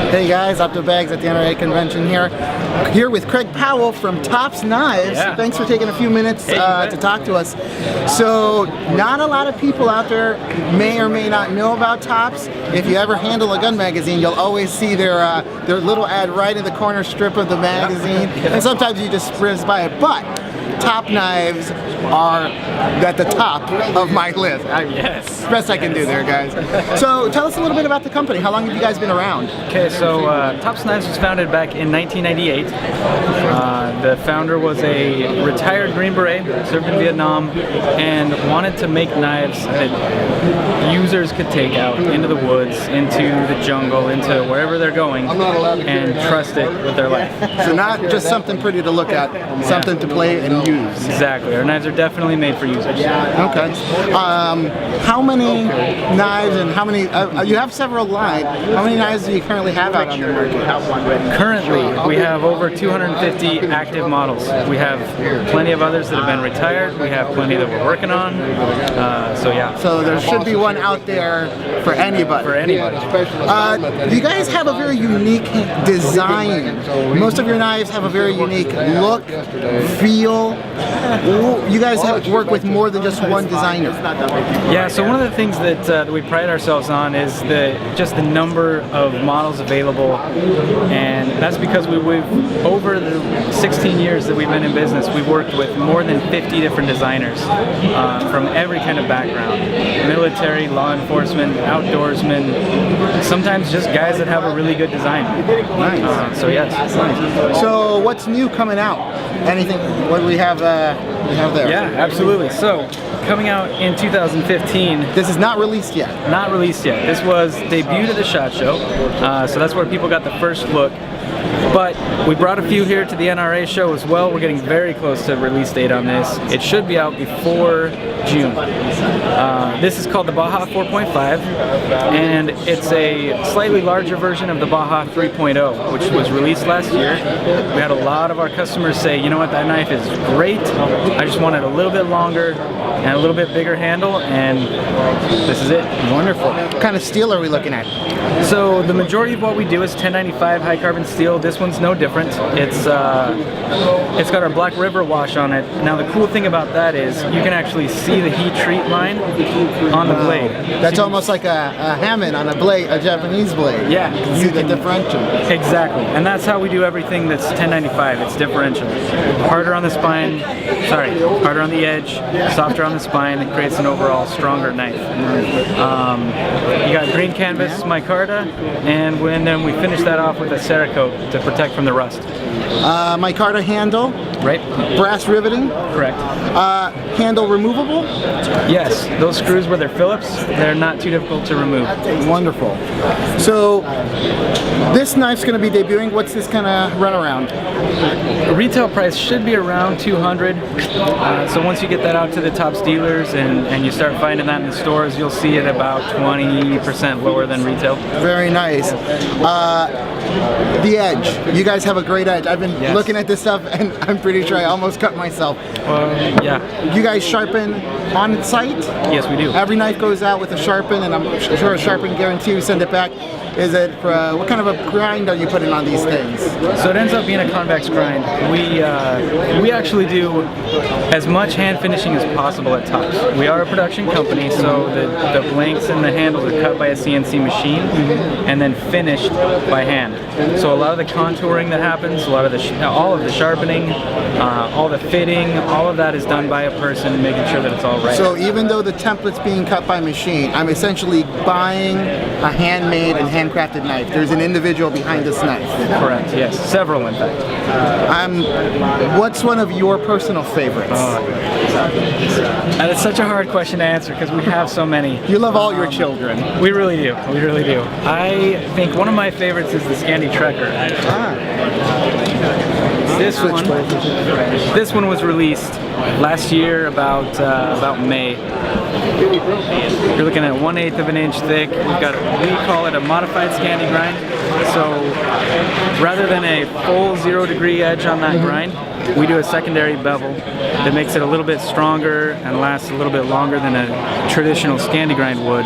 Hey guys, Opto Bags at the NRA convention here with Craig Powell from Tops Knives. Yeah. Thanks for taking a few minutes to talk to us. So, not a lot of people out there may or may not know about Tops. If you ever handle a gun magazine, you'll always see their little ad right in the corner strip of the magazine, and sometimes you just spritz by it. But Top Knives are at the top of my list. Yes. Best I can do there, guys. So tell us a little bit about the company. How long have you guys been around? Okay, so Tops Knives was founded back in 1998. The founder was a retired Green Beret, served in Vietnam, and wanted to make knives that users could take out into the woods, into the jungle, into wherever they're going, and trust it with their life. So not just something pretty to look at, something to play and use. Exactly. Our knives are definitely made for users. Okay. How many knives and how many, you have several lines, how many knives do you currently have out on the market? Currently, we have over 250 active models. We have plenty of others that have been retired. We have plenty that we're working on. So yeah. So there should be one out there for anybody. For anybody. You guys have a very unique design. Most of your knives have a very unique look, feel. You guys work with more than just one designer. Yeah, so one of the things that we pride ourselves on is just the number of models available, and that's because we've over the 16 years that we've been in business, we've worked with more than 50 different designers from every kind of background: military, law enforcement, outdoorsmen, sometimes just guys that have a really good design. Nice. So yes. So what's new coming out? Anything? What do we have? We have there. Yeah, absolutely. So coming out in 2015. This is not released yet. Not released yet. This was debuted at the SHOT Show, so that's where people got the first look. But we brought a few here to the NRA show as well. We're getting very close to release date on this. It should be out before June. This is called the Baja 4.5, and it's a slightly larger version of the Baja 3.0, which was released last year. We had a lot of our customers say, you know what, that knife is great. I just want it a little bit longer and a little bit bigger handle, and this is it. Wonderful. What kind of steel are we looking at? So the majority of what we do is 1095 high carbon steel. This one's no different. It's got our Black River wash on it. Now the cool thing about that is you can actually see the heat treat line on the blade. That's almost like a Hammond on a blade, a Japanese blade. Yeah, you can see the differential. Exactly, and that's how we do everything that's 1095. It's differential. Harder on the spine, harder on the edge, softer on the spine. It creates an overall stronger knife. You got green canvas micarta, and then we finish that off with a Cerakote to protect from the rust. Micarta handle. Right. Brass riveting. Correct. Handle removable. Yes, those screws where they're Phillips, they're not too difficult to remove. Wonderful. So this knife's going to be debuting. What's this going to run around? The retail price should be around $200. So once you get that out to the Tops dealers and you start finding that in the stores, you'll see it about 20% lower than retail. Very nice. The edge. You guys have a great edge. I've been looking at this stuff, and I'm pretty sure I almost cut myself. Yeah. You guys sharpen on site? Yes, we do. Every knife goes out with a sharpen, and I'm sure a sharpen guarantee we send it back. Is it what kind of a grind are you putting on these things? So it ends up being a convex grind. We actually do as much hand finishing as possible at Tops. We are a production company, so the blanks and the handles are cut by a CNC machine and then finished by hand. So a lot of the contouring that happens, a lot of all of the sharpening, all the fitting, all of that is done by a person, making sure that it's all right. So even though the template's being cut by machine, I'm essentially buying a handmade and handcrafted knife. There's an individual behind this knife. Correct, yes. Several, in fact. What's one of your personal favorites? And it's such a hard question to answer because we have so many. You love all your children. We really do. We really do. I think one of my favorites is the Scandi Trekker. This one was released last year about May. You're looking at 1/8 of an inch thick. We call it a modified Scandi grind. So rather than a full 0 degree edge on that grind, we do a secondary bevel that makes it a little bit stronger and lasts a little bit longer than a traditional Scandi grind would,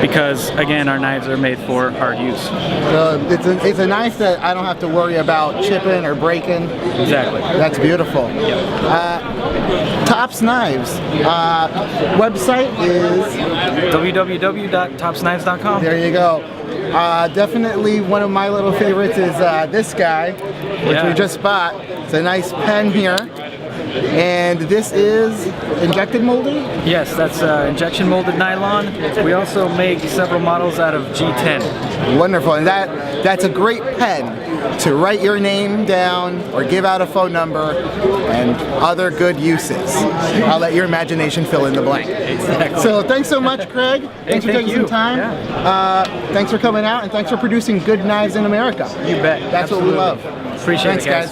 because again, our knives are made for hard use. So it's a knife that I don't have to worry about chipping or breaking. Exactly. That's beautiful. Tops Knives. Website is www.topsknives.com. There you go. Definitely one of my little favorites is this guy, which we just bought. It's a nice pen here. And this is injected molded? Yes, that's injection molded nylon. We also make several models out of G10. Wonderful, and that's a great pen to write your name down or give out a phone number and other good uses. I'll let your imagination fill in the blank. Exactly. So thanks so much, Craig. Thanks for taking some time. Yeah. Thanks for coming out, and thanks for producing good knives in America. You bet. That's Absolutely. what we love. Appreciate Thanks, it, guys.